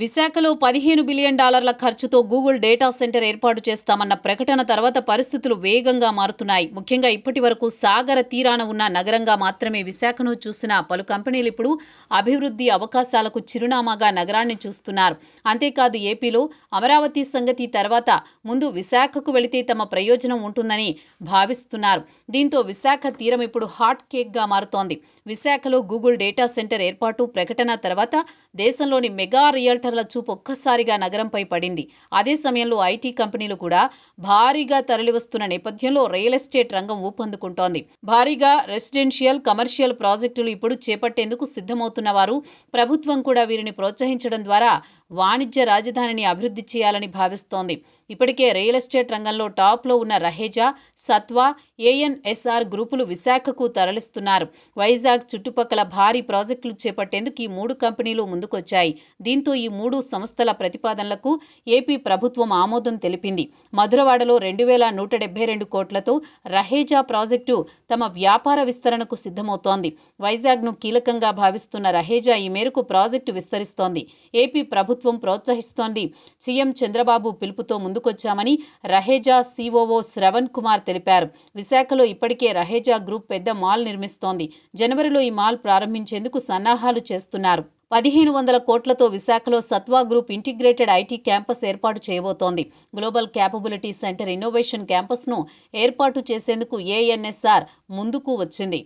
విశాఖలో $15 బిలియన్ ఖర్చుతో Google data centre ఏర్పాటు చేస్తామన్న ప్రకటన తర్వాత పరిస్థితులు వేగంగా మారుతున్నాయి. ముఖ్యంగా ఇప్పటి వరకు సాగర తీరాన ఉన్న నగరంగా మాత్రమే విశాఖను చూసిన పలు కంపెనీలు ఇప్పుడు అభివృద్ధి అవకాశాలకు చిరునామాగా నగరాన్ని చూస్తున్నారు. అంతేకాదు ఏపీలో అమరావతి సంగతి తర్వాత ముందు విశాఖకు వెళితే తమ ప్రయోజనం ఉంటుందని భావిస్తున్నారు. దీంతో విశాఖ తీరం ఇప్పుడు హాట్ కేక్గా మారుతోంది. విశాఖలో గూగుల్ డేటా సెంటర్ ఏర్పాటు ప్రకటన తర్వాత దేశంలోని మెగా రియల్టర్ల చూపు ఒక్కసారిగా నగరంపై పడింది. అదే సమయంలో ఐటీ కంపెనీలు కూడా భారీగా తరలివస్తున్న నేపథ్యంలో రియల్ ఎస్టేట్ రంగం ఊపందుకుంటోంది. భారీగా రెసిడెన్షియల్, కమర్షియల్ ప్రాజెక్టులు ఇప్పుడు చేపట్టేందుకు సిద్ధమవుతున్న వారు ప్రభుత్వం కూడా వీరిని ప్రోత్సహించడం ద్వారా వాణిజ్య రాజధానిని అభివృద్ధి చేయాలని భావిస్తోంది. ఇప్పటికే రియల్ ఎస్టేట్ రంగంలో టాప్లో ఉన్న రహేజా, సత్వా, ఏఎన్ఎస్ఆర్ గ్రూపులు విశాఖకు తరలిస్తున్నారు. వైజాగ్ చుట్టుపక్కల భారీ ప్రాజెక్టులు చేపట్టేందుకు ఈ 3 కంపెనీలు ముందుకొచ్చాయి. దీంతో ఈ 3 సంస్థల ప్రతిపాదనలకు ఏపీ ప్రభుత్వం ఆమోదం తెలిపింది. మధురవాడలో 2172 కోట్లతో రహేజా ప్రాజెక్టు తమ వ్యాపార విస్తరణకు సిద్ధమవుతోంది. వైజాగ్ను కీలకంగా భావిస్తున్న రహేజా ఈ మేరకు ప్రాజెక్టు విస్తరిస్తోంది. ఏపీ ప్రభుత్వం ప్రోత్సహిస్తోంది. సీఎం చంద్రబాబు పిలుపుతో ముందుకొచ్చామని రహేజా సీఓఓ శ్రవణ్ కుమార్ తెలిపారు. విశాఖలో ఇప్పటికే రహేజా గ్రూప్ పెద్ద మాల్ నిర్మిస్తోంది. జనవరిలో ఈ మాల్ ప్రారంభించేందుకు సన్నాహాలు చేస్తున్నారు. 1500 కోట్లతో విశాఖలో Satva group integrated IT campus ఏర్పాటు చేయబోతోంది. గ్లోబల్ క్యాపబిలిటీ సెంటర్ ఇన్నోవేషన్ క్యాంపస్ను ఏర్పాటు చేసేందుకు ఏఎన్ఎస్ఆర్ ముందుకు వచ్చింది.